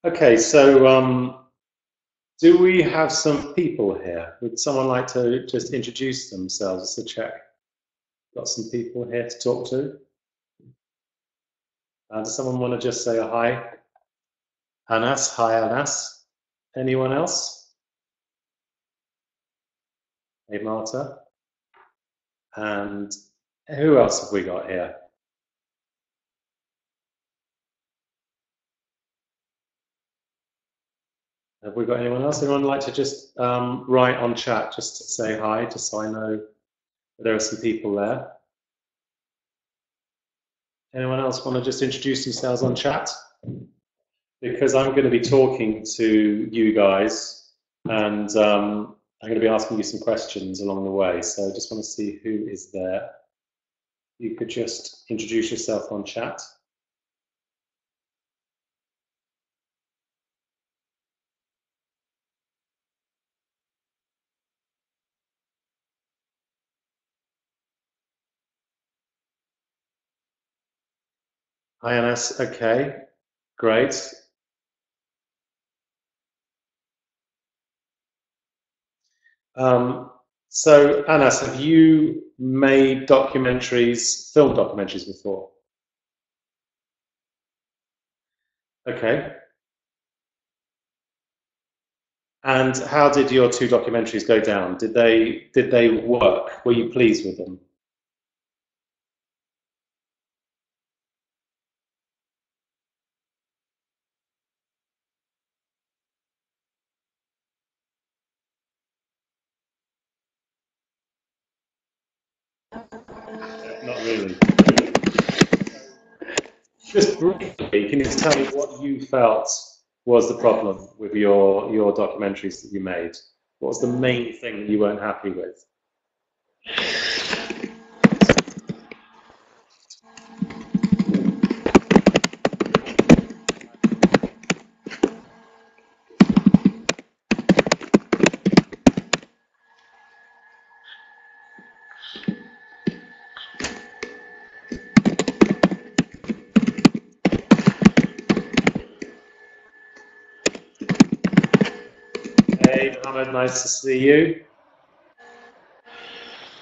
Okay, so do we have some people here? Would someone like to just introduce themselves just to check? Got some people here to talk to? Does someone want to just say a hi? Anas, hi Anas. Anyone else? Hey Marta. And who else have we got here? Have we got anyone else? Anyone like to just write on chat just to say hi, just so I know that there are some people there? Anyone else want to just introduce themselves on chat? Because I'm going to be talking to you guys, and I'm going to be asking you some questions along the way. So I just want to see who is there. You could just introduce yourself on chat. Hi, Anas. Okay, great. So, Anas, have you made documentaries, film documentaries before? Okay. And how did your two documentaries go down? Did they work? Were you pleased with them? Not really. Just briefly, can you just tell me what you felt was the problem with your documentaries that you made? What was the main thing that you weren't happy with? Hey, Mohammed, nice to see you.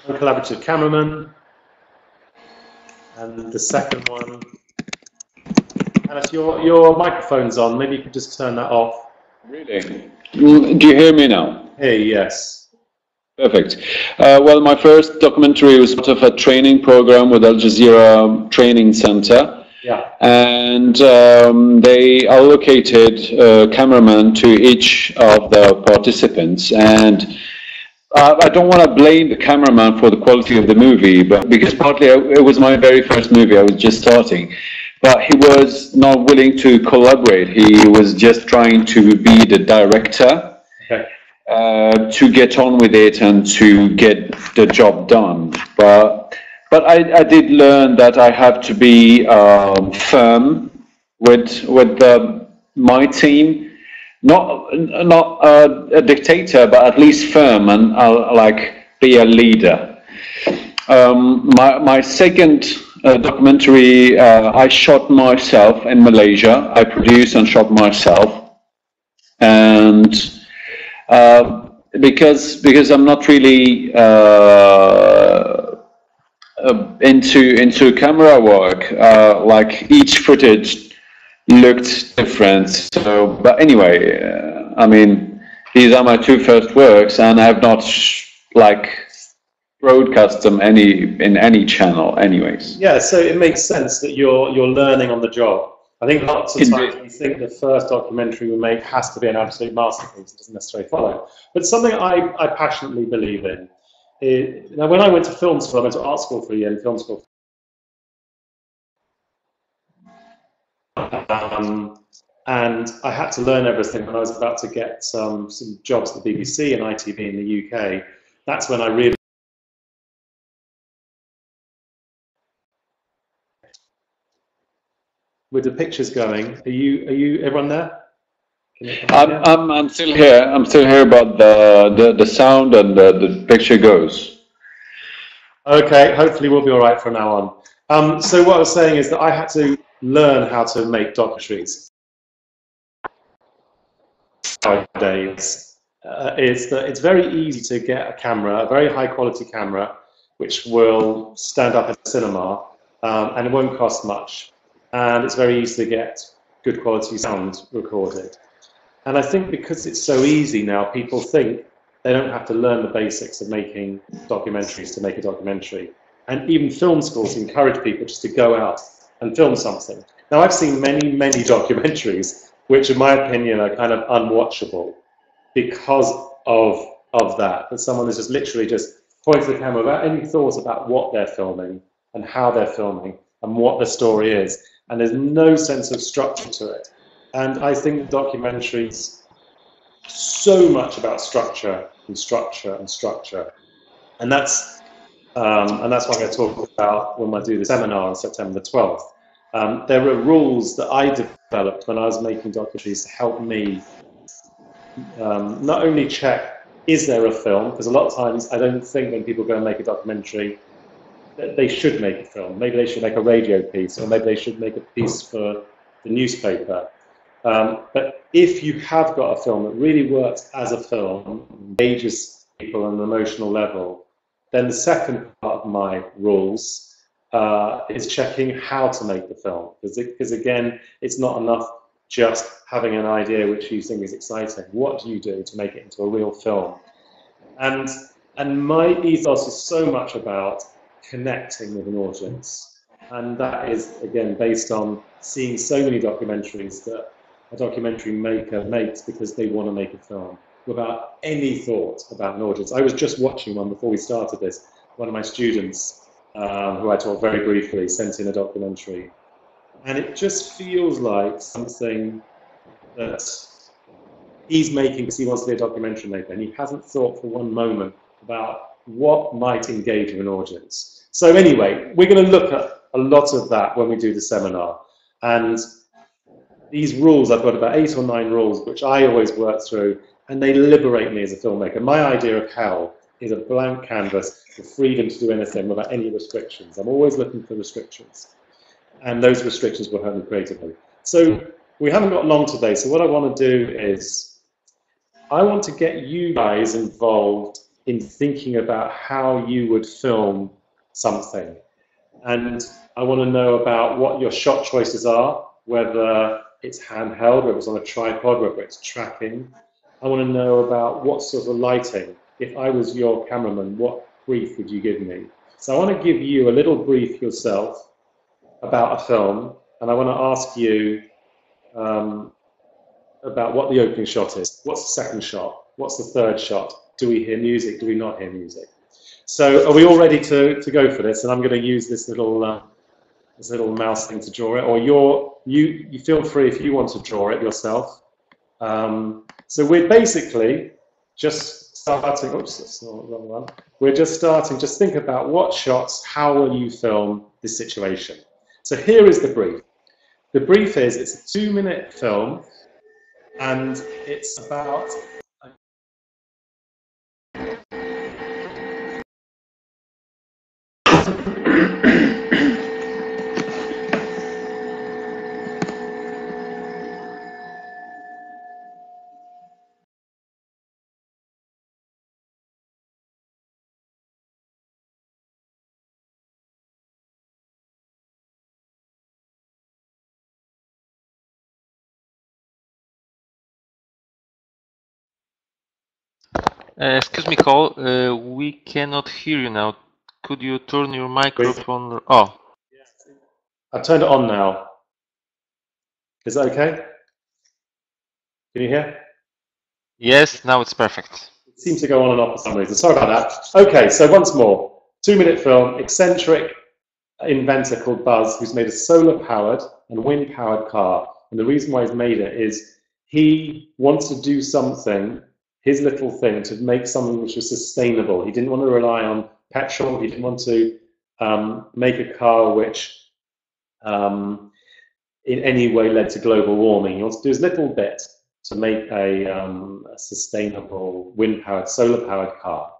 I'm a collaborative cameraman. And the second one, Anas, your microphone's on. Maybe you could just turn that off. Really? Do you hear me now? Hey, yes. Perfect. Well, my first documentary was part of a training program with Al Jazeera Training Center. Yeah. And they allocated a cameraman to each of the participants. And I don't want to blame the cameraman for the quality of the movie, but because partly it was my very first movie, I was just starting. But he was not willing to collaborate. He was just trying to be the director, Okay. to get on with it and to get the job done. But I did learn that I have to be firm with my team. Not a dictator, but at least firm, and I'll like be a leader. My second documentary, I shot myself in Malaysia. I produced and shot myself, and because I'm not really into camera work, like each footage looked different. So, but anyway, I mean, these are my two first works, and I have not like broadcast them in any channel, anyways. Yeah, so it makes sense that you're learning on the job. I think lots of times we think the first documentary we make has to be an absolute masterpiece. It doesn't necessarily follow. But something I passionately believe in. Now, when I went to film school, I went to art school for a year in film school. And I had to learn everything when I was about to get some jobs at the BBC and ITV in the UK. That's when I really. With the pictures going, are you everyone there? I'm still here. I'm still here, but the sound and the picture goes. Okay, hopefully we'll be all right from now on. So what I was saying is that I had to learn how to make documentaries. nowadays is that it's very easy to get a camera, a very high quality camera, which will stand up in a cinema, and it won't cost much. And it's very easy to get good quality sound recorded. And I think because it's so easy now, people think they don't have to learn the basics of making documentaries to make a documentary. And even film schools encourage people just to go out and film something. Now, I've seen many, many documentaries, which in my opinion are kind of unwatchable because of that. That someone is just literally just points the camera without any thought about what they're filming and how they're filming and what the story is. And there's no sense of structure to it. And I think documentaries so much about structure and structure and structure. And that's what I'm going to talk about when I do the seminar on September the 12th. There are rules that I developed when I was making documentaries to help me not only check, is there a film? Because a lot of times I don't think when people go and make a documentary that they should make a film. Maybe they should make a radio piece, or maybe they should make a piece for the newspaper. But if you have got a film that really works as a film, engages people on an emotional level, then the second part of my rules is checking how to make the film. Because again, it's not enough just having an idea which you think is exciting. What do you do to make it into a real film? And my ethos is so much about connecting with an audience. And that is, again, based on seeing so many documentaries that a documentary maker makes because they want to make a film without any thought about an audience. I was just watching one before we started this. One of my students, who I taught very briefly, sent in a documentary. And it just feels like something that he's making because he wants to be a documentary maker, and he hasn't thought for one moment about what might engage with an audience. So anyway, we're going to look at a lot of that when we do the seminar. And these rules, I've got about 8 or 9 rules, which I always work through, and they liberate me as a filmmaker. My idea of hell is a blank canvas for freedom to do anything without any restrictions. I'm always looking for restrictions. And those restrictions will help me creatively. So we haven't got long today, so what I want to do is I want to get you guys involved in thinking about how you would film something. And I want to know about what your shot choices are, whether it's handheld, whether it's on a tripod, whether it's tracking. I want to know about what sort of lighting. If I was your cameraman, what brief would you give me? So I want to give you a little brief yourself about a film, and I want to ask you about what the opening shot is. What's the second shot? What's the third shot? Do we hear music? Do we not hear music? So are we all ready to go for this? And I'm going to use this little mouse thing to draw it, or you feel free if you want to draw it yourself. So we're basically just starting. Oops, that's not the wrong one. We're just starting. Just think about what shots. How will you film this situation? So here is the brief. The brief is it's a 2-minute film, and it's about. Excuse me, Cole. We cannot hear you now. Could you turn your microphone? Oh. I've turned it on now. Is that okay? Can you hear? Yes, now it's perfect. It seems to go on and off for some reason. Sorry about that. Okay, so once more. 2-minute film, eccentric inventor called Buzz, who's made a solar-powered and wind-powered car. And the reason why he's made it is he wants to do something, his little thing, to make something which was sustainable. He didn't want to rely on petrol. He didn't want to make a car which in any way led to global warming. He wants to do his little bit to make a sustainable wind-powered, solar-powered car.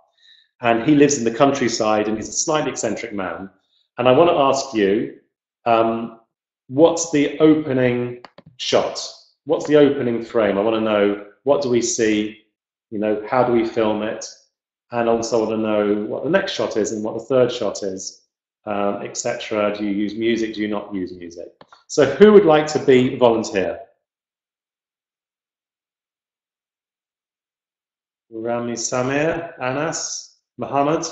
And he lives in the countryside, and he's a slightly eccentric man. And I want to ask you, what's the opening shot? What's the opening frame? I want to know what do we see, you know, how do we film it, and also want to know what the next shot is and what the third shot is, etc. Do you use music? Do you not use music? So who would like to be a volunteer? Rami, Samir, Anas, Muhammad,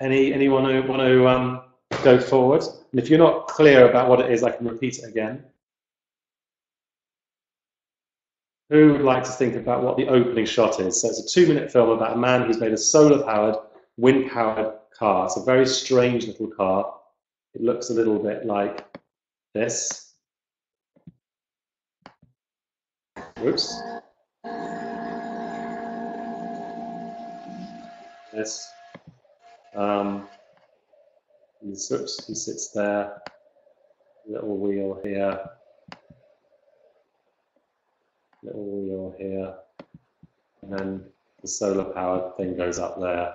anyone who want to go forward? And if you're not clear about what it is, I can repeat it again. Who would like to think about what the opening shot is? So it's a 2-minute film about a man who's made a solar-powered, wind-powered car. It's a very strange little car. It looks a little bit like this. Whoops. This. He sits there. Little wheel here. Little wheel here, and then the solar-powered thing goes up there,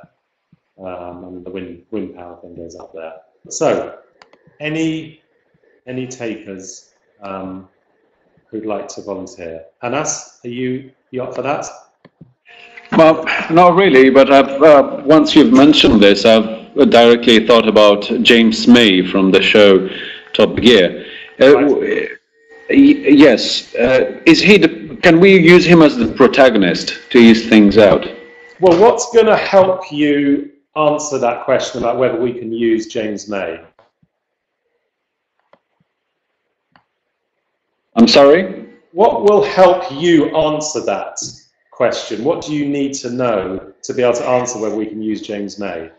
and the wind power thing goes up there. So, any takers who'd like to volunteer? Anas, are you up for that? Well, not really, but I've, once you've mentioned this, I've directly thought about James May from the show Top Gear. Right. Yes, is he can we use him as the protagonist to ease things out? Well, what's going to help you answer that question about whether we can use James May? I'm sorry? What will help you answer that question? What do you need to know to be able to answer whether we can use James May?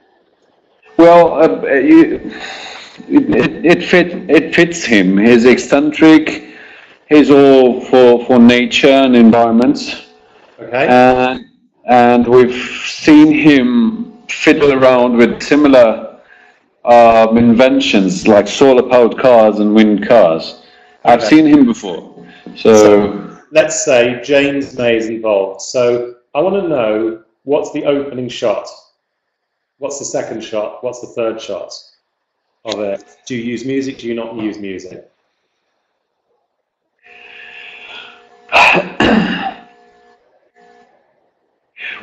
Well, it fits him. He's eccentric. He's all for nature and environment. Okay. And we've seen him fiddle around with similar inventions like solar-powered cars and wind cars. Okay. I've seen him before. So let's say James May is involved. So I want to know, what's the opening shot? What's the second shot? What's the third shot of it? Do you use music? Do you not use music?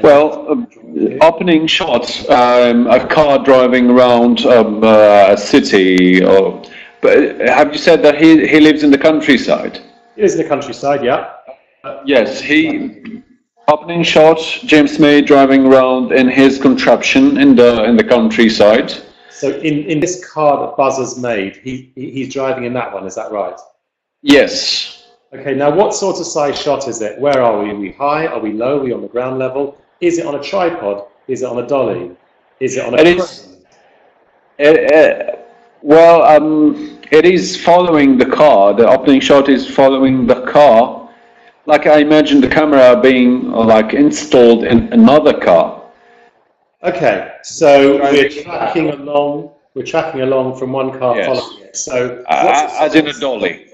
Well, opening shots, a car driving around a city. But have you said that he lives in the countryside? He lives in the countryside, yeah. Yes, opening shot, James May driving around in his contraption in the countryside. So in this car that Buzzer's made, he's driving in that one, is that right? Yes. Okay, now what sort of size shot is it? Where are we? Are we high? Are we low? Are we on the ground level? Is it on a tripod? Is it on a dolly? Is it on a crane? It is following the car. The opening shot is following the car. Like I imagine the camera being like installed in another car. Okay, so we're tracking along. We're tracking along from one car, yes, following it. So as in a dolly.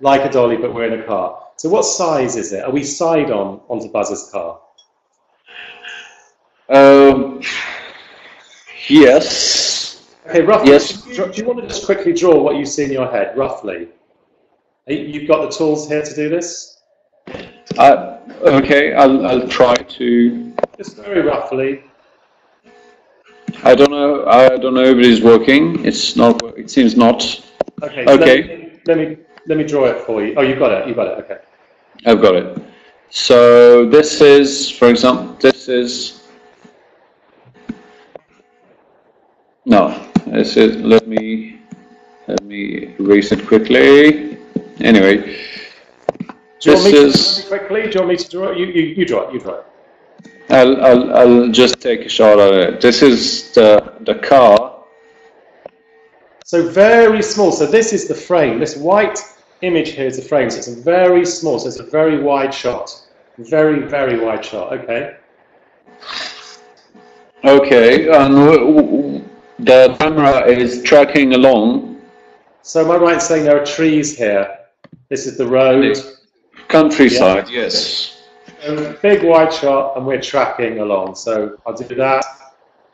Like a dolly, but we're in a car. So what size is it? Are we side on onto Buzzer's car? Yes. Okay, roughly. Yes. Do you want to just quickly draw what you see in your head, roughly? You've got the tools here to do this? Okay, I'll try to. Just very roughly. I don't know if it is working. It's not. It seems not. Okay. So okay. Let me draw it for you. Oh, you've got it. You've got it. Okay. I've got it. So this is, for example, this is. No, this is. Let me erase it quickly. Anyway, this is. Quickly. Do you want me to draw it? You draw it. You draw it. I'll just take a shot at it. This is the car. So very small. So this is the frame. This white image here is the frame. So it's a very small. So it's a very wide shot. Very, very wide shot. Okay. Okay. And the camera is tracking along. So am I right in saying there are trees here? This is the road. Countryside. Yeah. Yes. So big wide shot, and we're tracking along. So I'll do that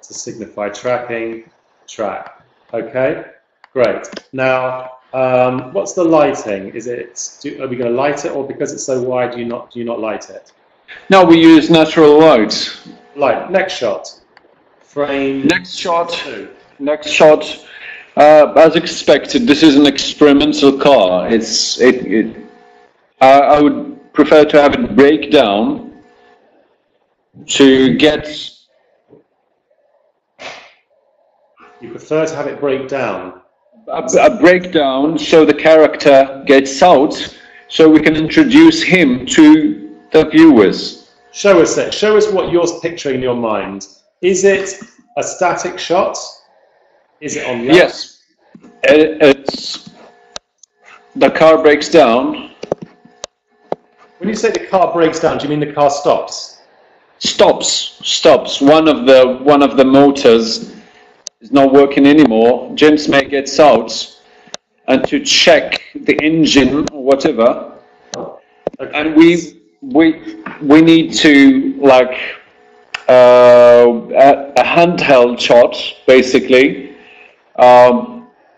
to signify tracking. Track. Okay. Great. Now, What's the lighting? Is it? Are we going to light it, or because it's so wide, do you not light it? No, we use natural light. Light. Next shot. Frame. Next shot. 2. Next shot. As expected, this is an experimental car. I would prefer to have it break down to get. You prefer to have it break down. A breakdown so the character gets out, so we can introduce him to the viewers. Show us it. Show us what you're picturing in your mind. Is it a static shot? Is it on the Yes. It's the car breaks down. When you say the car breaks down, do you mean the car stops? Stops. One of the motors is not working anymore. James May gets out and to check the engine or whatever, okay. And we need to like a handheld shot, basically,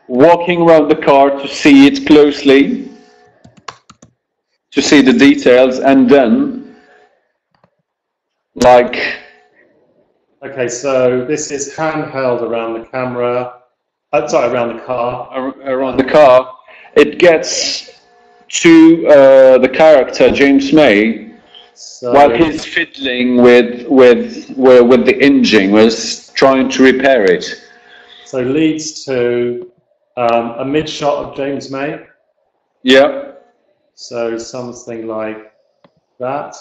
walking around the car to see it closely, to see the details, and then like. Okay, so this is handheld around the camera. Around the car. Around the car, it gets to the character James May, so, while he's fiddling with the engine, was trying to repair it. So leads to a mid shot of James May. Yeah. So something like that.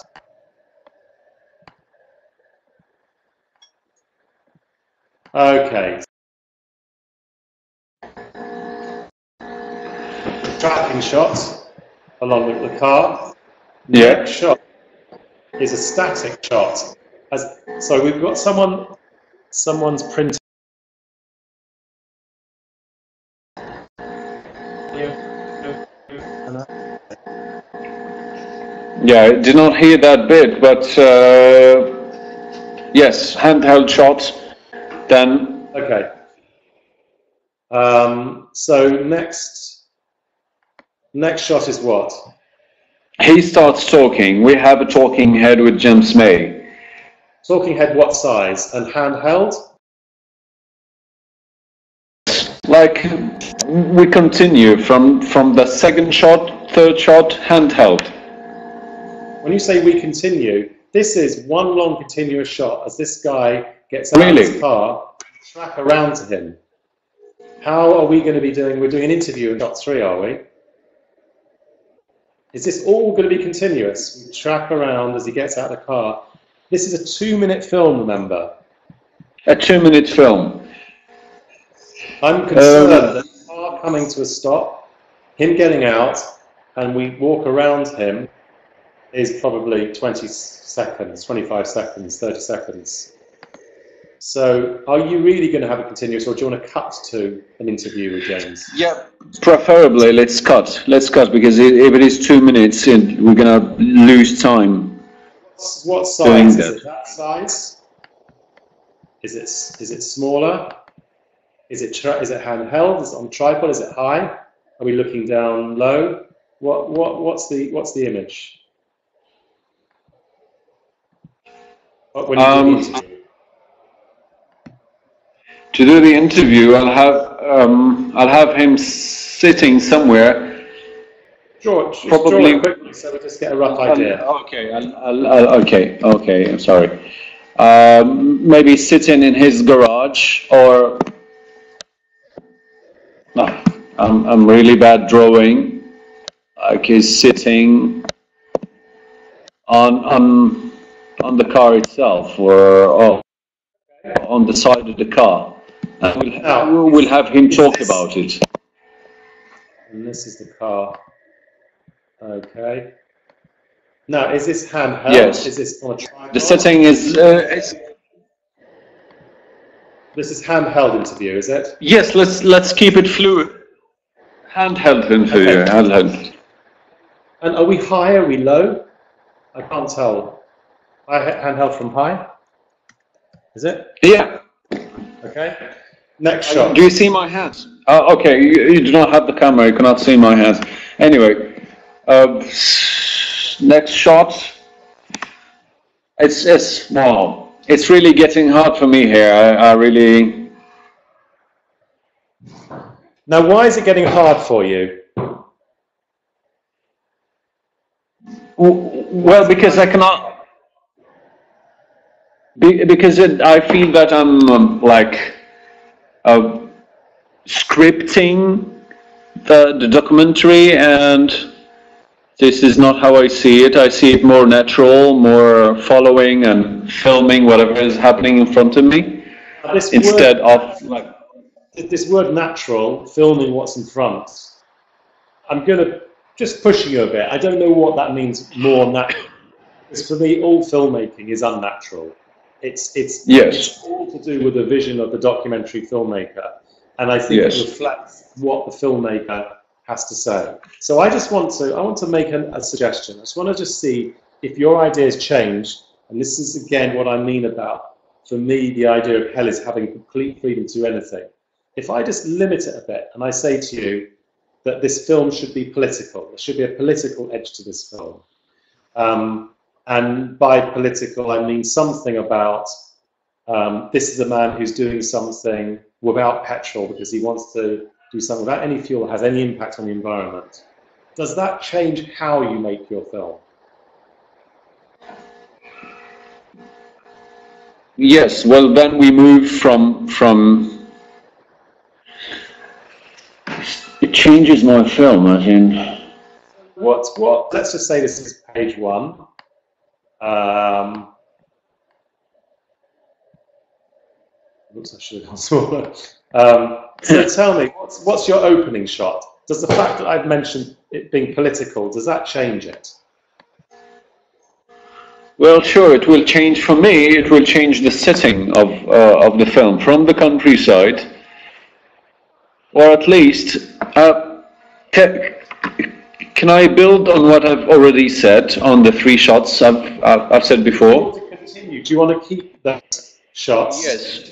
Okay. Tracking shot along with the car. Yeah. Next shot is a static shot. So we've got someone's printing. Yeah, I did not hear that bit, but yes, handheld shot. Then okay. So next shot is what? He starts talking. We have a talking head with James May. Talking head, what size? And handheld? Like we continue from the second shot, third shot, handheld. When you say we continue, this is one long continuous shot as this guy gets out of his car, track around to him. How are we going to be doing? We're doing an interview in shot 3, are we? Is this all going to be continuous? We track around as he gets out of the car. This is a 2-minute film, remember? A 2-minute film. I'm concerned that the car coming to a stop, him getting out, and we walk around him is probably 20 seconds, 25 seconds, 30 seconds. So are you really going to have a continuous, or do you want to cut to an interview with James? Yeah, preferably let's cut. Let's cut, because if it is 2 minutes, we're going to lose time. What size? Is it that size? Is it smaller? Is it handheld? Is it on tripod? Is it high? Are we looking down low? What's the image? When you do the interview? To do the interview, I'll have him sitting somewhere. George, probably draw it quickly so we just get a rough idea. Okay. I'm sorry. Maybe sitting in his garage, or no, I'm really bad drawing. Like he's sitting on the car itself, or on the side of the car. And we'll have him talk about it. And this is the car. Okay. Now, is this handheld? Yes. Is this on a tripod? The setting is. This is handheld interview, is it? Yes. Let's keep it fluid. Handheld interview. Okay. Handheld. And are we high? Are we low? I can't tell. Handheld from high. Is it? Yeah. Okay. Next shot. Do you see my hands? Okay, you do not have the camera, you cannot see my hands. Anyway, next shot. Wow, it's really getting hard for me here. I really... Now, why is it getting hard for you? Well, because I cannot... Because I feel that I'm like scripting the documentary, and this is not how I see it. I see it more natural, more following and filming whatever is happening in front of me, instead of like... This word natural, filming what's in front, I'm going to just push you a bit. I don't know what that means, more natural. Because for me, all filmmaking is unnatural. It's all to do with the vision of the documentary filmmaker. And I think it reflects what the filmmaker has to say. So I want to make a suggestion. I just want to just see if your ideas change. And this is again what I mean about, for me, the idea of hell is having complete freedom to do anything. If I just limit it a bit and I say to you that this film should be political, there should be a political edge to this film. And by political, I mean something about this is a man who's doing something without petrol because he wants to do something without any fuel that has any impact on the environment. Does that change how you make your film? Yes, well then we move from it changes my film, I think. What let's just say this is page 1. Looks I should have gone smaller. So tell me, what's your opening shot? Does the fact that I've mentioned it being political, does that change it? Well, sure, it will change for me. It will change the setting of the film from the countryside, or at least can I build on what I've already said on the 3 shots I've said before? Do you want to continue? Do you want to keep those shots? Yes,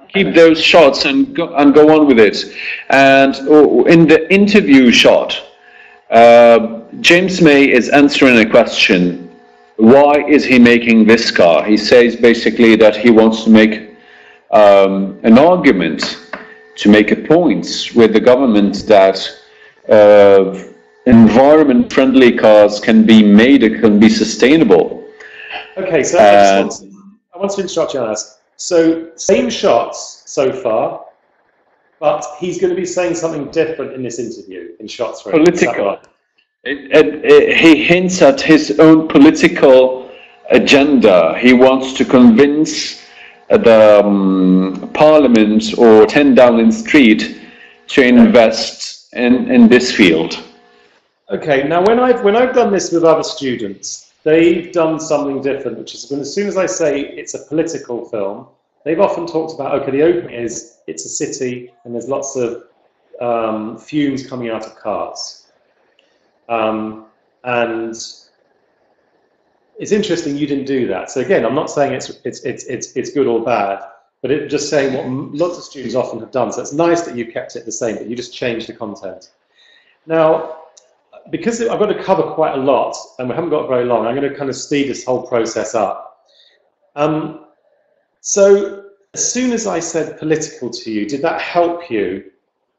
keep those shots and go on with it. And in the interview shot, James May is answering a question. Why is he making this car? He says basically that he wants to make an argument, to make a point with the government that environment-friendly cars can be made, it can be sustainable. Okay, so I want to interrupt you on this. So same shots so far, but he's going to be saying something different in this interview, in shot 3. Political. He hints at his own political agenda. He wants to convince the Parliament or 10 Downing Street to invest in this field. Okay, now when I've done this with other students, they've done something different, which is when as soon as I say it's a political film, they've often talked about, okay, the opening is it's a city and there's lots of fumes coming out of cars. And it's interesting you didn't do that. So again, I'm not saying it's good or bad, but it's just saying what lots of students often have done. So it's nice that you kept it the same, but you just changed the content. Now, because I've got to cover quite a lot, and we haven't got very long, I'm going to kind of speed this whole process up. So as soon as I said political to you, did that help you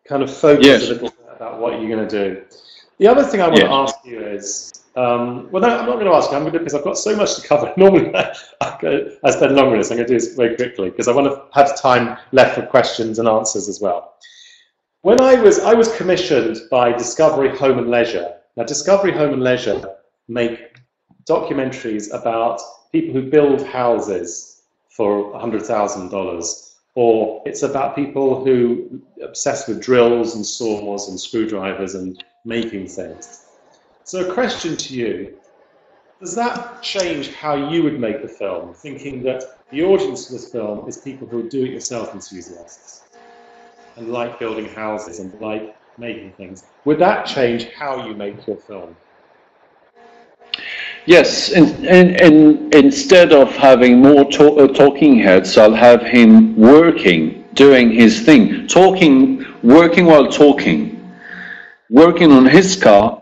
kind of focus a little bit about what you're going to do? The other thing I want to ask you is, well, no, I'm not going to ask you, because I've got so much to cover. Normally, I spend longer on this. I'm going to do this very quickly, because I want to have time left for questions and answers as well. When I was commissioned by Discovery Home and Leisure. Now, Discovery Home and Leisure make documentaries about people who build houses for $100,000. Or it's about people who are obsessed with drills and saws and screwdrivers and making things. So a question to you, does that change how you would make the film, thinking that the audience for this film is people who are do-it-yourself enthusiasts and like building houses and like making things? Would that change how you make your film? Yes, and instead of having more talking heads, I'll have him working, doing his thing, talking working while talking, working on his car,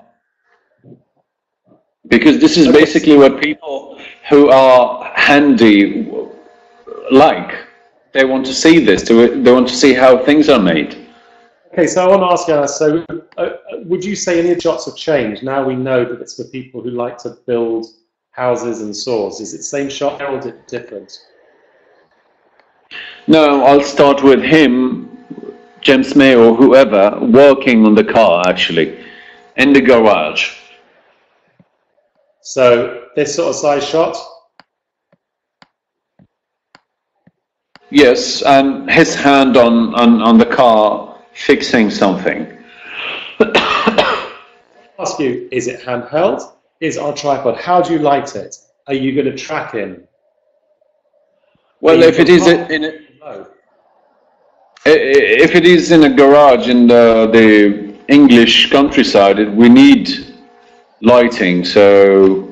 because this is basically what people who are handy like. They want to see this, they want to see how things are made. Okay, so I want to ask you, so would you say any of the shots have changed? Now we know that it's for people who like to build houses and saws. Is it the same shot or is it different? No, I'll start with him, James May or whoever, working on the car actually, in the garage. So this sort of size shot? Yes, and his hand on the car fixing something. Ask you, is it handheld? Is it on tripod? How do you light it? Are you going to track him? Well, if it is in a garage in the English countryside, we need lighting. So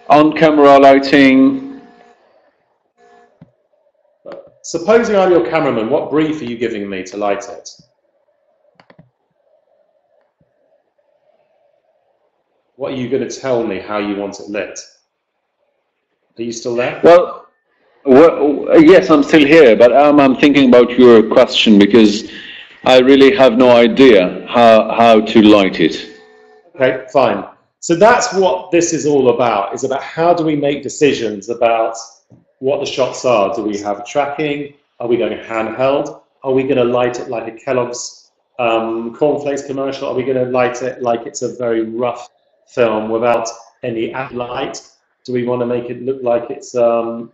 on-camera lighting. Supposing I'm your cameraman, what brief are you giving me to light it? What are you going to tell me how you want it lit? Are you still there? Well, yes, I'm still here, but I'm thinking about your question because I really have no idea how to light it. Okay, fine. So that's what this is all about. It's about how do we make decisions about what the shots are. Do we have tracking? Are we going handheld? Are we going to light it like a Kellogg's cornflakes commercial? Are we going to light it like it's a very rough film without any light? Do we want to make it look like it's a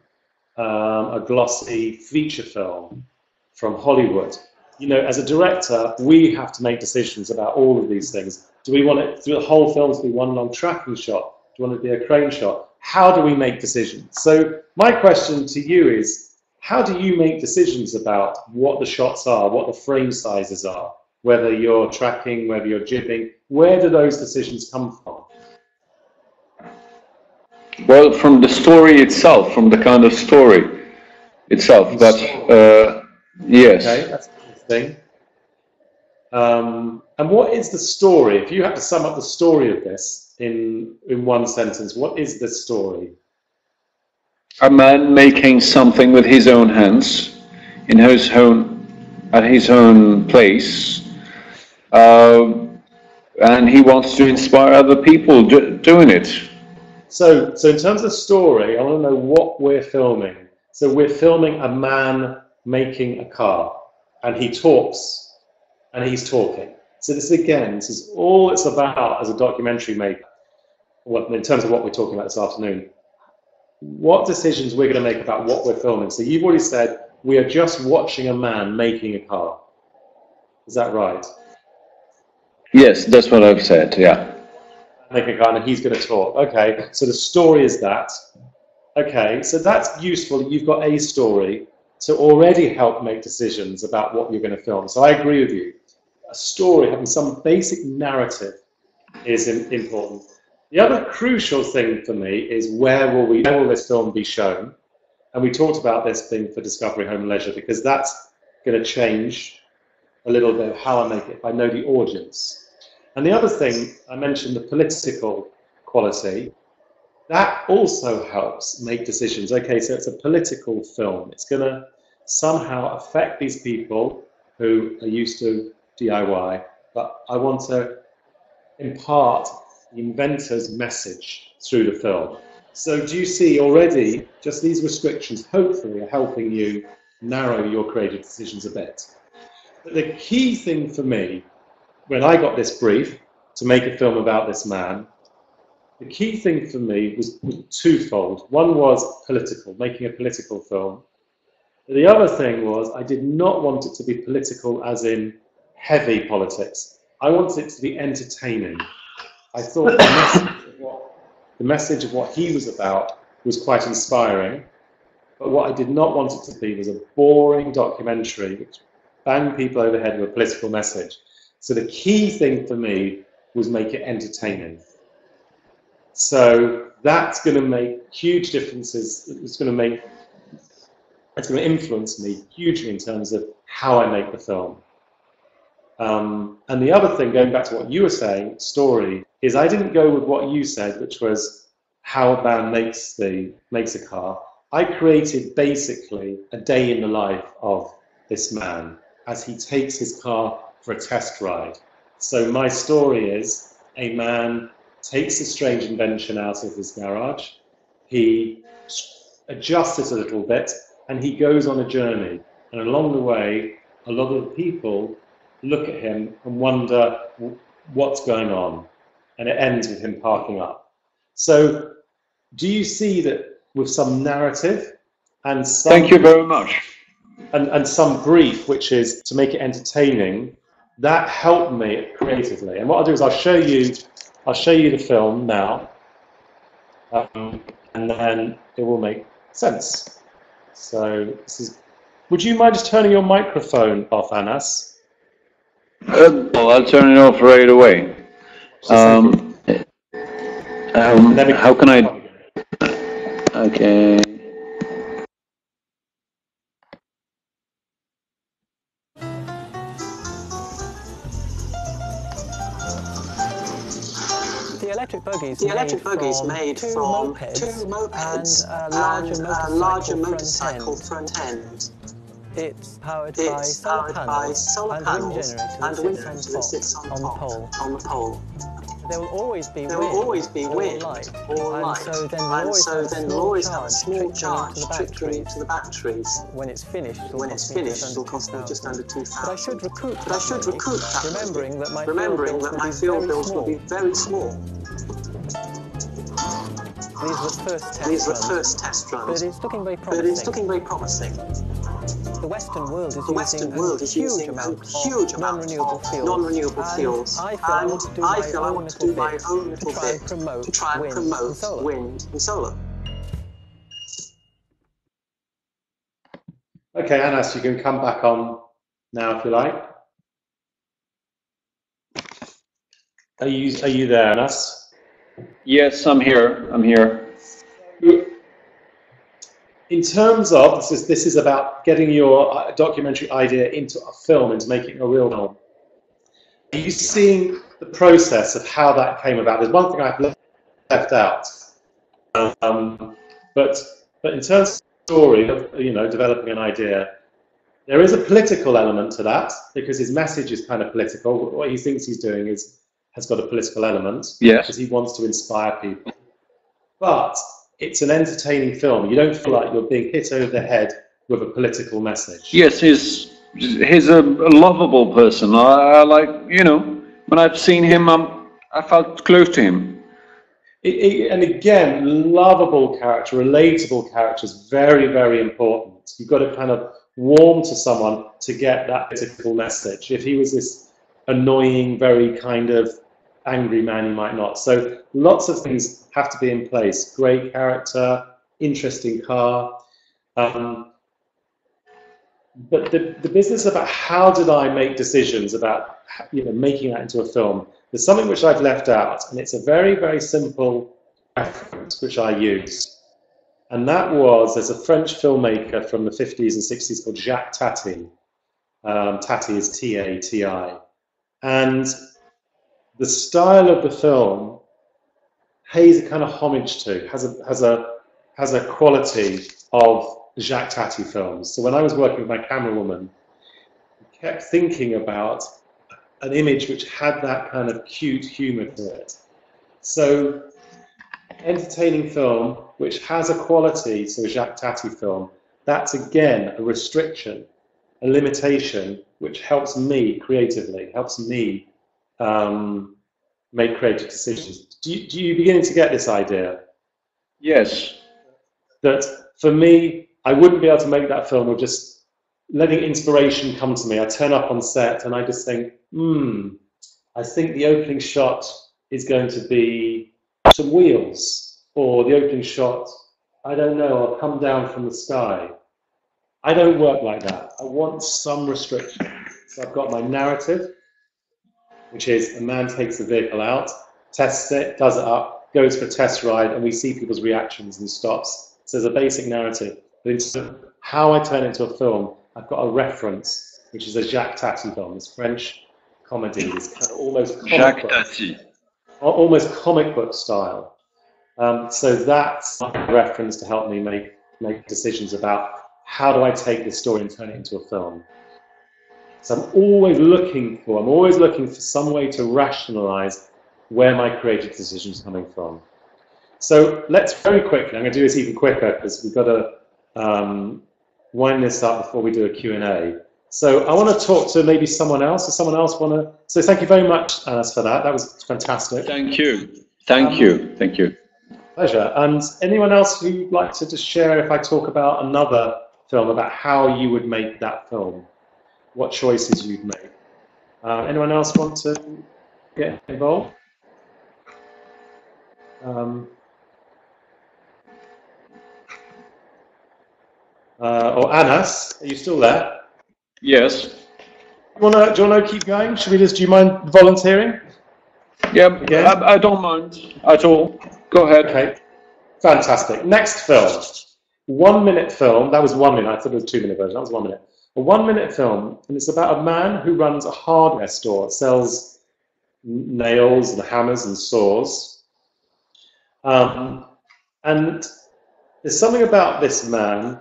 glossy feature film from Hollywood? You know, as a director, we have to make decisions about all of these things. Do we want it, the whole film to be one long tracking shot? Do you want it to be a crane shot? How do we make decisions? So my question to you is, how do you make decisions about what the shots are, what the frame sizes are, whether you're tracking, whether you're jibbing? Where do those decisions come from? Well, from the story itself, from the kind of story itself. That yes. Okay, that's interesting. And what is the story? If you had to sum up the story of this in one sentence, what is the story? A man making something with his own hands, in his own, at his own place, and he wants to inspire other people doing it. So in terms of story, I want to know what we're filming. So we're filming a man making a car, and he talks, and he's talking. So this is all it's about as a documentary maker, in terms of what we're talking about this afternoon. What decisions we're going to make about what we're filming. So you've already said we are just watching a man making a car. Is that right? Yes, that's what I've said, yeah. Making a car, and he's going to talk. Okay, so the story is that. Okay, so that's useful. You've got a story to already help make decisions about what you're going to film. So I agree with you. A story, having some basic narrative, is important. The other crucial thing for me is where will this film be shown? And we talked about this being for Discovery Home and Leisure, because that's going to change a little bit of how I make it if I know the audience. And the other thing, I mentioned the political quality. That also helps make decisions. Okay, so it's a political film. It's going to somehow affect these people who are used to DIY, but I want to impart the inventor's message through the film. So do you see already just these restrictions hopefully are helping you narrow your creative decisions a bit? But the key thing for me, when I got this brief to make a film about this man, the key thing for me was twofold. One was political, making a political film. The other thing was I did not want it to be political as in heavy politics. I wanted it to be entertaining. I thought the message of what he was about was quite inspiring, but what I did not want it to be was a boring documentary which banged people over the head with a political message. So the key thing for me was make it entertaining. So that's going to make huge differences. It's going to influence me hugely in terms of how I make the film. And the other thing, going back to what you were saying, story, is I didn't go with what you said, which was how a man makes a car. I created basically a day in the life of this man as he takes his car for a test ride. So my story is a man takes a strange invention out of his garage, he adjusts it a little bit, and he goes on a journey. And along the way, a lot of the people look at him and wonder what's going on. And it ends with him parking up. So do you see that with some narrative and some... Thank you very much. And some brief, which is to make it entertaining, that helped me creatively. And what I'll do is I'll show you the film now, and then it will make sense. So this is... Would you mind just turning your microphone off, Anas? Well, I'll turn it off right away. How can I... Okay. The electric buggy is made from two mopeds and a larger motorcycle front end. It's powered by solar panels and a wind generator that sits on the pole. There will always be wind or light, and so then we'll always have a small charge trickling into the batteries. When it's finished, it'll cost me just under 2,000. But I should recoup that, remembering that my fuel bills will be very small. These were first test runs, but it's looking very promising. The Western world is using a huge amount of non-renewable fuels, and I feel I want to do my own little bit to try and promote wind and solar. Okay, Anas, you can come back on now if you like. Are you there, Anas? Yes, I'm here. In terms of, this is about getting your documentary idea into a film, into making a real film. Are you seeing the process of how that came about? There's one thing I've left out, but in terms of story, developing an idea, there is a political element to that because his message is kind of political. What he thinks he's doing has got a political element, yes, because he wants to inspire people. But it's an entertaining film. You don't feel like you're being hit over the head with a political message. Yes, he's a lovable person. I like, when I've seen him, I felt close to him. And again, lovable character, relatable character is very, very important. You've got to kind of warm to someone to get that political message. If he was this annoying, very kind of angry man, you might not. So lots of things have to be in place. Great character, interesting car. But the business about how did I make decisions about making that into a film, there's something which I've left out, and it's a very, very simple reference which I use. And that was, there's a French filmmaker from the 50s and 60s called Jacques Tati. Tati is T-A-T-I. And the style of the film pays a kind of homage to, has a quality of Jacques Tati films. So when I was working with my camerawoman, I kept thinking about an image which had that kind of cute humour to it. So entertaining film which has a quality to a Jacques Tati film, that's again a restriction, a limitation which helps me creatively, helps me make creative decisions. Do you beginning to get this idea? Yes. That for me, I wouldn't be able to make that film with just letting inspiration come to me. I turn up on set and I just think, I think the opening shot is going to be some wheels, or the opening shot, I don't know, I'll come down from the sky. I don't work like that. I want some restriction. So I've got my narrative, which is a man takes the vehicle out, tests it, does it up, goes for a test ride, and we see people's reactions and stops. So there's a basic narrative. But in terms of how I turn it into a film, I've got a reference, which is a Jacques Tati film. It's French comedy, this kind of almost comic book style. So that's a reference to help me make decisions about how do I take this story and turn it into a film. So I'm always looking for some way to rationalize where my creative decision is coming from. So let's very quickly, I'm going to do this even quicker because we've got to wind this up before we do a Q&A. So I want to talk to maybe someone else. Does someone else want to? So thank you very much, Anas, for that. That was fantastic. Thank you. Thank you. Thank you. Pleasure. And anyone else who'd like to just share if I talk about another film, about how you would make that film? What choices you'd make? Anyone else want to get involved? Or Anas, are you still there? Yes. Do you want to keep going? Should we just? Do you mind volunteering? Yeah, I don't mind at all. Go ahead. Okay, fantastic. Next film, 1 minute film. That was 1 minute. I thought it was 2 minute version. That was 1 minute. A 1 minute film, and it's about a man who runs a hardware store. It sells nails and hammers and saws. And there's something about this man.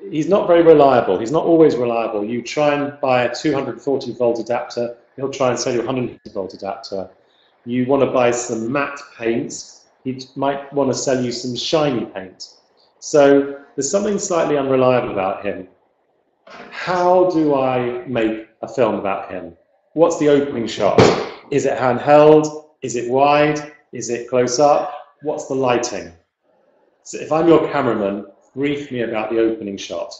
He's not very reliable. He's not always reliable. You try and buy a 240 volt adapter, he'll try and sell you a 150 volt adapter. You want to buy some matte paints, he might want to sell you some shiny paint. So there's something slightly unreliable about him. How do I make a film about him? What's the opening shot? Is it handheld? Is it wide? Is it close up? What's the lighting? So if I'm your cameraman, brief me about the opening shot,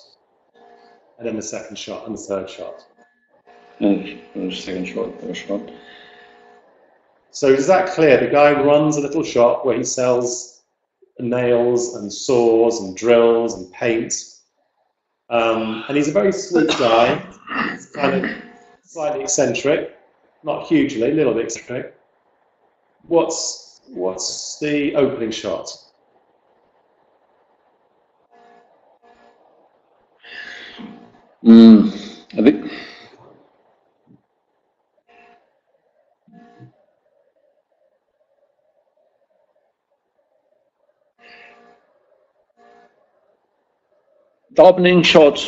and then the second shot and the third shot. And the second shot, third shot. So is that clear? The guy runs a little shop where he sells nails and saws and drills and paint. And he's a very sleek guy. He's kind of slightly eccentric, not hugely, a little bit eccentric. What's the opening shot? I think the opening shot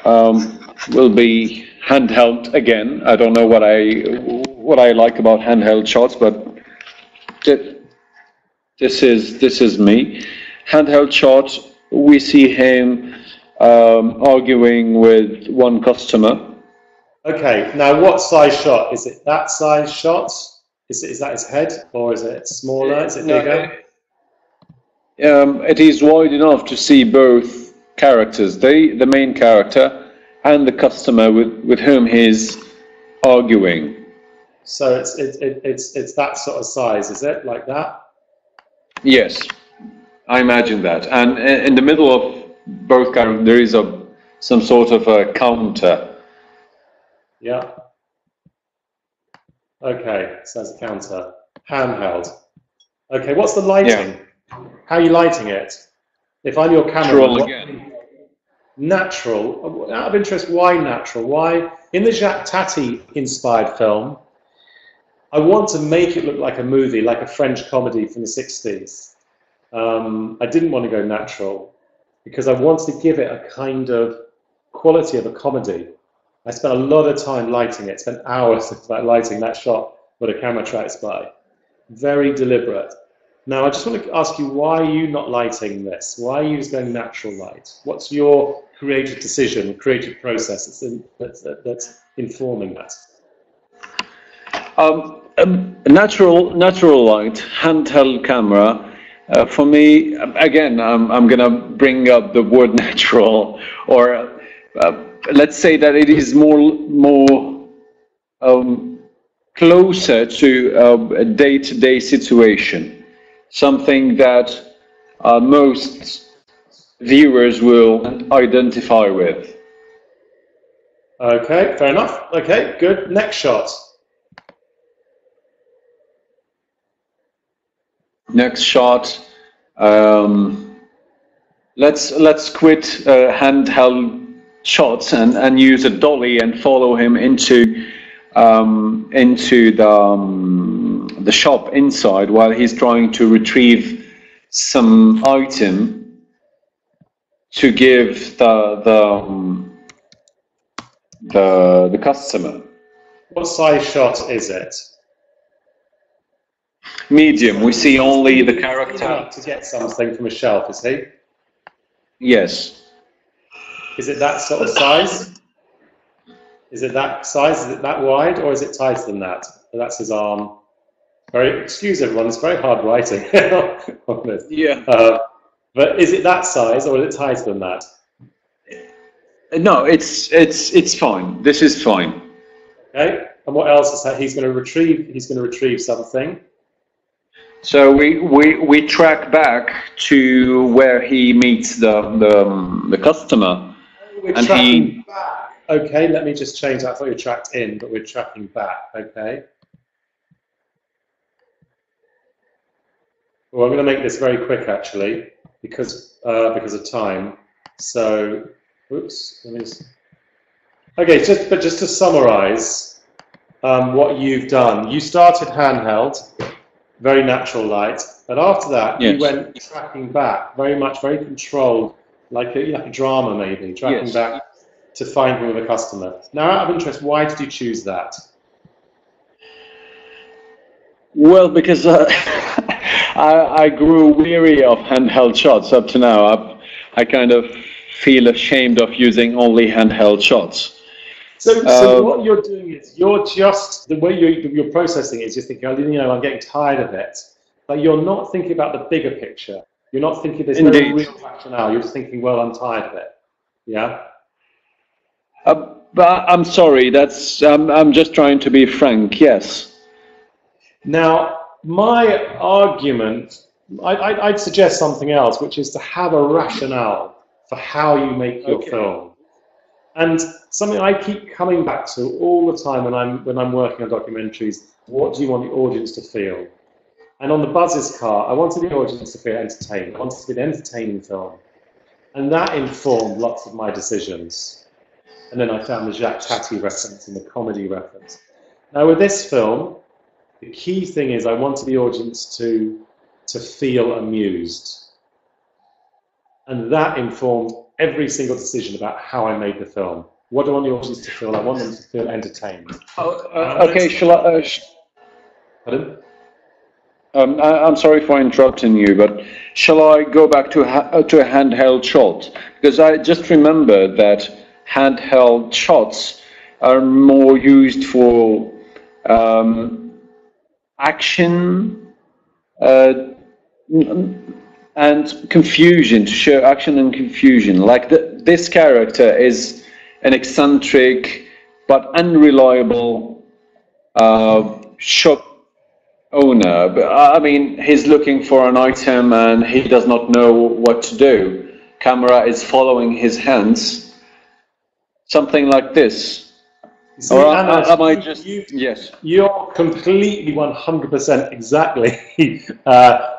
will be handheld again. I don't know what I like about handheld shots, but this is me. Handheld shot. We see him arguing with one customer. Okay, now what size shot? Is it that size shot? Is that his head, or is it smaller? Is it bigger? It is wide enough to see both characters, the main character and the customer with whom he's arguing. So it's that sort of size, is it? Like that? Yes, I imagine that. And in the middle of both characters, there is some sort of a counter. Yeah. Okay, so that's a counter. Handheld. Okay, what's the lighting? Yeah. How are you lighting it? If I'm your camera, natural. Out of interest, why natural? Why in the Jacques Tati inspired film? I want to make it look like a movie, like a French comedy from the 60s. I didn't want to go natural because I wanted to give it a kind of quality of a comedy. I spent a lot of time lighting it, spent hours lighting that shot where the camera tracks by. Very deliberate. Now, I just want to ask you, why are you not lighting this? Why are you just going natural light? What's your creative decision, creative process that's informing that? Natural light, handheld camera. For me, again, I'm going to bring up the word natural, or let's say that it is more closer to a day-to-day situation, something that most viewers will identify with. Okay, fair enough. Okay, good. Next shot. Next shot. Let's quit handheld shots and use a dolly and follow him into into the shop inside while he's trying to retrieve some item to give the customer. What size shot is it? Medium. We see only the character. To get something from a shelf, is he? Yes. Is it that sort of size? Is it that size? Is it that wide, or is it tighter than that? That's his arm. Excuse everyone, it's very hard writing on this. Yeah. But is it that size, or is it tighter than that? No, it's fine. This is fine. Okay. And what else is that? He's going to retrieve something. So we track back to where he meets the customer. We're tracking back. Okay, let me just change that. I thought you tracked in, but we're tracking back. Okay. Well, I'm going to make this very quick, actually, because of time. So, oops. Let me just. Okay, just to summarise what you've done. You started handheld, very natural light, but after that you went tracking back, very controlled, like a drama maybe, tracking back to find him with a customer. Now, out of interest, why did you choose that? Well, because I grew weary of handheld shots up to now. I kind of feel ashamed of using only handheld shots. So what you're doing is you're just, the way you're processing it is you're thinking, I'm getting tired of it. But you're not thinking about the bigger picture. You're not thinking there's no real rationale. You're just thinking, well, I'm tired of it. Yeah? But I'm sorry, I'm just trying to be frank, yes. Now, my argument, I'd suggest something else, which is to have a rationale for how you make your film. And something I keep coming back to all the time when I'm working on documentaries, what do you want the audience to feel? And on the Buzz's car, I wanted the audience to feel entertained. I wanted it to be an entertaining film. And that informed lots of my decisions. And then I found the Jacques Tati reference and the comedy reference. Now with this film, the key thing is I wanted the audience to feel amused. And that informed every single decision about how I made the film. What do I want the audience to feel? I want them to feel entertained. Okay, shall I... Pardon? I'm sorry for interrupting you, but shall I go back to a handheld shot? Because I just remember that handheld shots are more used for action and confusion, to show action and confusion. Like this character is an eccentric but unreliable shop owner. But I mean, he's looking for an item and he does not know what to do. Camera is following his hands. Something like this. See, or Anna, am I just... Yes. You're completely 100% exactly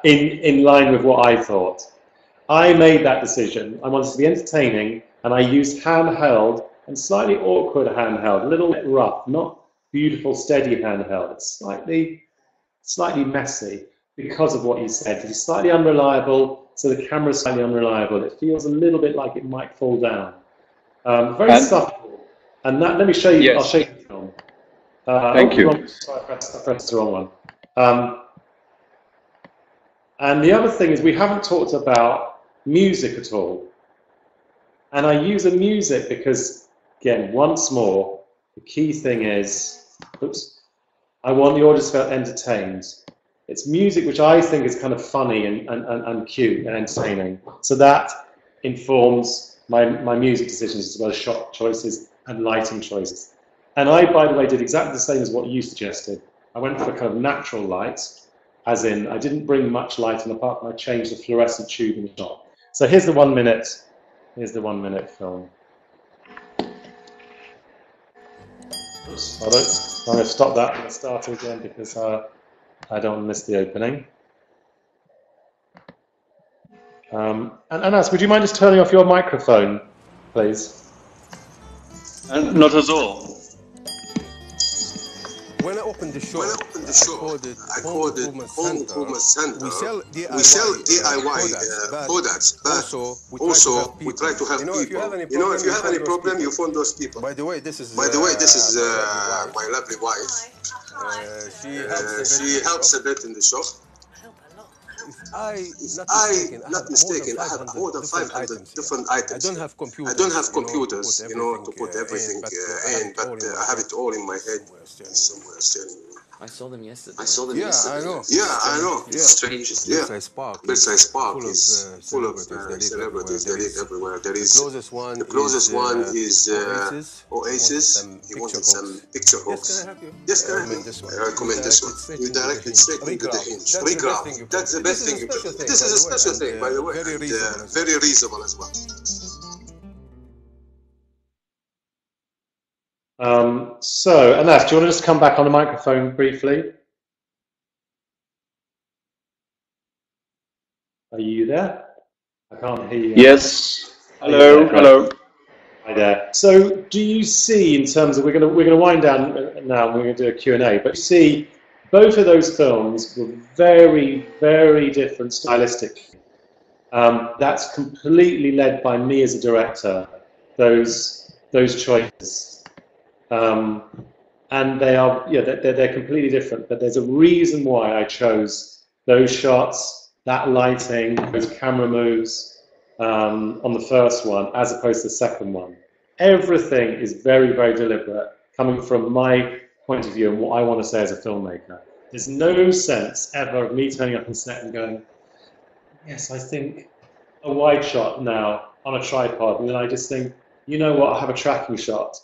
in line with what I thought. I made that decision. I wanted to be entertaining, and I used handheld and slightly awkward handheld, a little bit rough, not beautiful, steady handheld. It's slightly messy because of what you said. It's slightly unreliable, so the camera's slightly unreliable. It feels a little bit like it might fall down. Very subtle. And that, let me show you. Yes. I'll show you the film. Thank you. Sorry, I pressed the wrong one. And the other thing is we haven't talked about music at all. And I use a music because, again, once more, the key thing is, I want the audience to feel entertained. It's music which I think is kind of funny and cute and entertaining. So that informs my music decisions as well as shot choices and lighting choices. And I, by the way, did exactly the same as what you suggested. I went for a kind of natural light, as in I didn't bring much light in apart from I changed the fluorescent tube in the shot. So here's the 1 minute. Here's the 1 minute film. Oops, I'm going to stop that and start it again because I don't want to miss the opening. And Anas, would you mind just turning off your microphone, please? Not at all. When I opened the shop, I called it Home Improvement Center. We sell DIY products, but also we try to help people. You know, if you have any problem, you phone those people. By the way, this is my lovely wife. She helps a bit in the shop. If I'm not mistaken, I have more than 500 different items. I don't have computers, you know, to put everything in, but I have it all in my head somewhere staring. I saw them yesterday. Yeah, I know. Yeah, I know. It's strange. Yeah. Bedside Park is full of celebrities. They live everywhere. There is the closest one is Oasis. He wanted some picture hooks. Yes, can I recommend this one? You direct it straight into the hinge. Regraph. That's the best thing. This is a special thing, by the way. Very reasonable as well. So, Anas, do you want to just come back on the microphone briefly? Are you there? I can't hear you. Yes. Hello. Hello. Hi there. So, do you see, in terms of, we're going to wind down now, and we're going to do a Q&A, but you see, both of those films were very, very different stylistically. That's completely led by me as a director. Those choices. And they are, yeah, they're completely different, but there's a reason why I chose those shots, that lighting, those camera moves on the first one as opposed to the second one. Everything is very, very deliberate, coming from my point of view and what I want to say as a filmmaker. There's no sense ever of me turning up on set and going, yes, I think a wide shot now on a tripod, and then I just think, you know what, I have a tracking shot.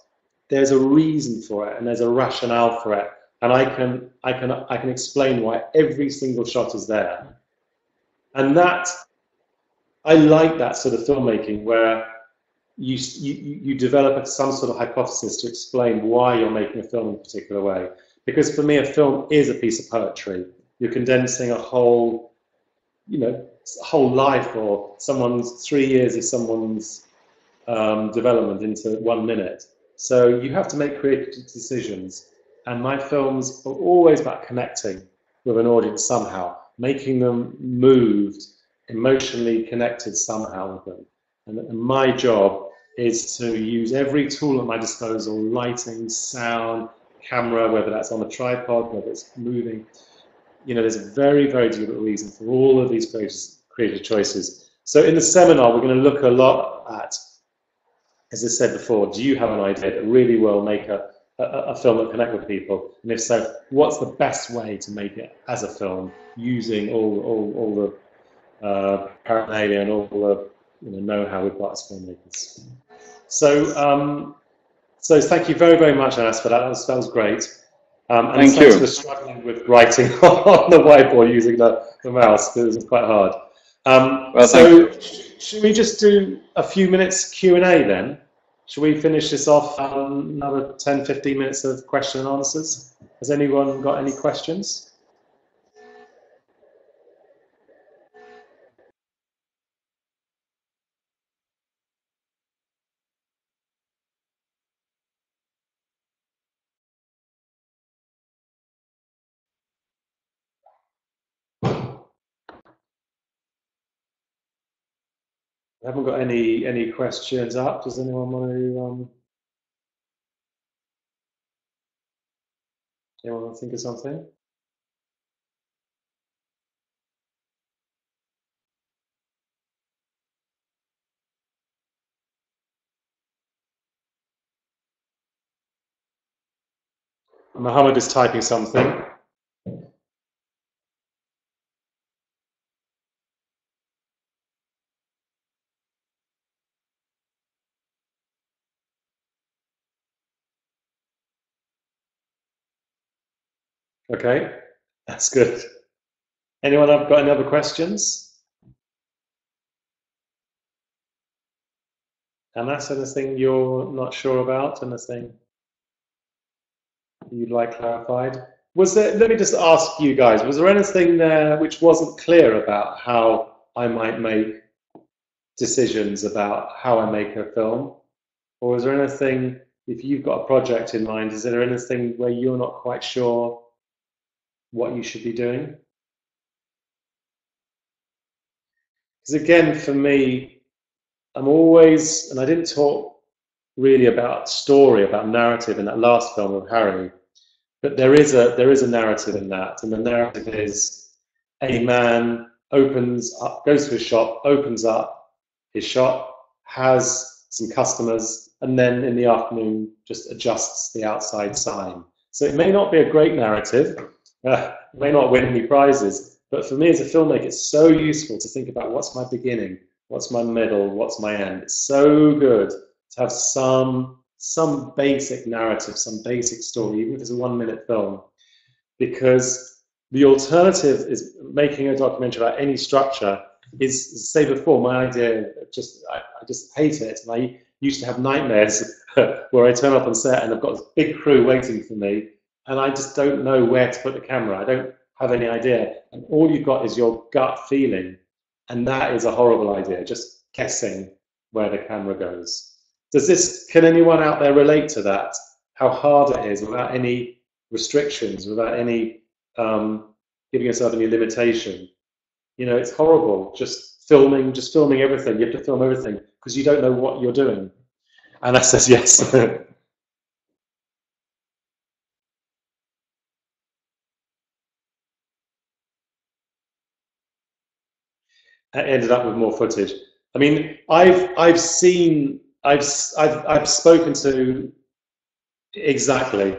There's a reason for it, and there's a rationale for it, and I can explain why every single shot is there. And that, I like that sort of filmmaking where you develop some sort of hypothesis to explain why you're making a film in a particular way. Because for me, a film is a piece of poetry. You're condensing a whole, whole life, or 3 years of someone's development into 1 minute. So you have to make creative decisions, and my films are always about connecting with an audience somehow, making them moved, emotionally connected somehow with them. And my job is to use every tool at my disposal, lighting, sound, camera, whether that's on a tripod, whether it's moving. There's a very, very deliberate reason for all of these creative choices. So in the seminar, we're going to look a lot at, as I said before, do you have an idea that really will make a film that connect with people? And if so, what's the best way to make it as a film using all the paraphernalia and all the know-how we've got as filmmakers? So thank you very, very much, Anas, for that. That was great. And thank you. For struggling with writing on the whiteboard using the mouse, because it was quite hard. So should we just do a few minutes Q&A then? Should we finish this off another 10, 15 minutes of question and answers? Has anyone got any questions? I haven't got any questions up. Does anyone want to anyone want to think of something? Mohammed is typing something. Okay, that's good. Anyone have got any other questions? And that's anything you're not sure about? Anything you'd like clarified? Was there? Let me just ask you guys. Was there anything there which wasn't clear about how I might make decisions about how I make a film, or was there anything if you've got a project in mind, is there anything where you're not quite sure what you should be doing? Because again, for me, I'm always, and I didn't talk really about story, about narrative in that last film of Harry, but there is a narrative in that, and the narrative is a man opens up, goes to his shop, opens up his shop, has some customers, and then in the afternoon just adjusts the outside sign. So it may not be a great narrative, may not win any prizes, but for me as a filmmaker, it's so useful to think about what's my beginning, what's my middle, what's my end. It's so good to have some basic narrative, some basic story, even if it's a 1-minute film, because the alternative is making a documentary about any structure is, say before, my idea, I just hate it, and I used to have nightmares where I turn up on set and I've got this big crew waiting for me, and I just don't know where to put the camera. I don't have any idea, and all you've got is your gut feeling, and that is a horrible idea, just guessing where the camera goes. Can anyone out there relate to that? How hard it is without any restrictions, without any giving yourself any limitation. You know, it's horrible. Just filming everything. You have to film everything because you don't know what you're doing. And that says yes. It ended up with more footage. I mean, I've spoken to exactly.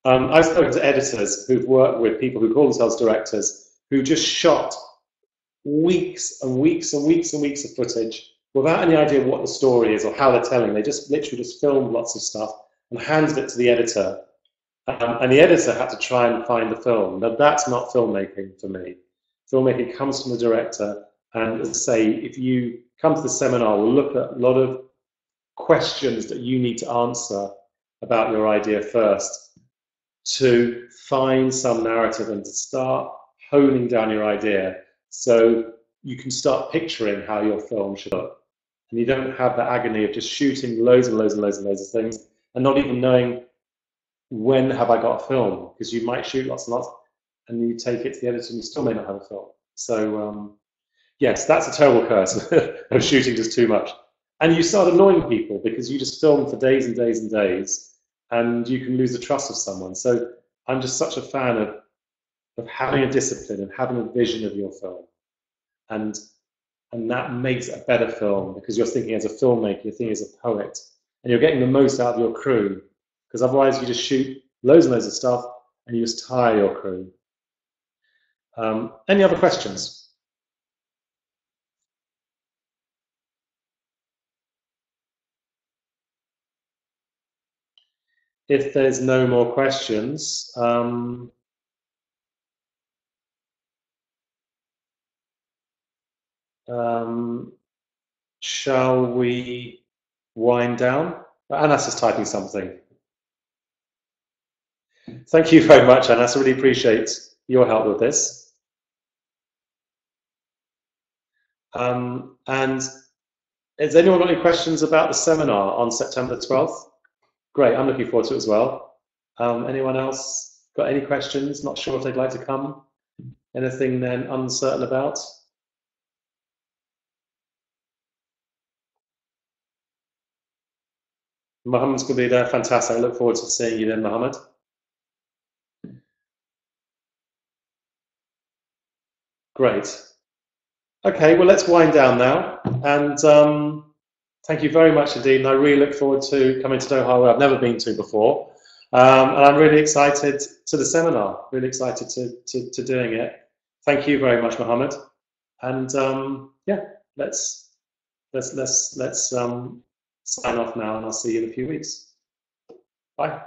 I've spoken to editors who've worked with people who call themselves directors who just shot weeks and weeks and weeks and weeks of footage without any idea what the story is or how they're telling. They just literally just filmed lots of stuff and handed it to the editor. And the editor had to try and find the film. Now, that's not filmmaking for me. Filmmaking comes from the director. And as I say, if you come to the seminar, we'll look at a lot of questions that you need to answer about your idea first to find some narrative and to start honing down your idea so you can start picturing how your film should look. And you don't have the agony of just shooting loads and loads and loads and loads of things and not even knowing when have I got a film, because you might shoot lots and lots and you take it to the editor and you still may not have a film. So yes, that's a terrible curse of shooting just too much. And you start annoying people because you just film for days and days and days and you can lose the trust of someone. So I'm just such a fan of having a discipline and having a vision of your film. And that makes it a better film because you're thinking as a filmmaker, you're thinking as a poet, and you're getting the most out of your crew, because otherwise you just shoot loads and loads of stuff and you just tire your crew. Any other questions? If there's no more questions, shall we wind down? Anas is typing something. Thank you very much, Anas. I really appreciate your help with this. And has anyone got any questions about the seminar on September 12th? Great, I'm looking forward to it as well. Anyone else got any questions? Not sure if they'd like to come? Anything then uncertain about? Mohammed's going to be there. Fantastic. I look forward to seeing you then, Mohammed. Great. Okay, well, let's wind down now. And thank you very much indeed. And I really look forward to coming to Doha, where I've never been to before. And I'm really excited to the seminar, really excited to doing it. Thank you very much, Mohammed. And yeah, let's sign off now, and I'll see you in a few weeks. Bye.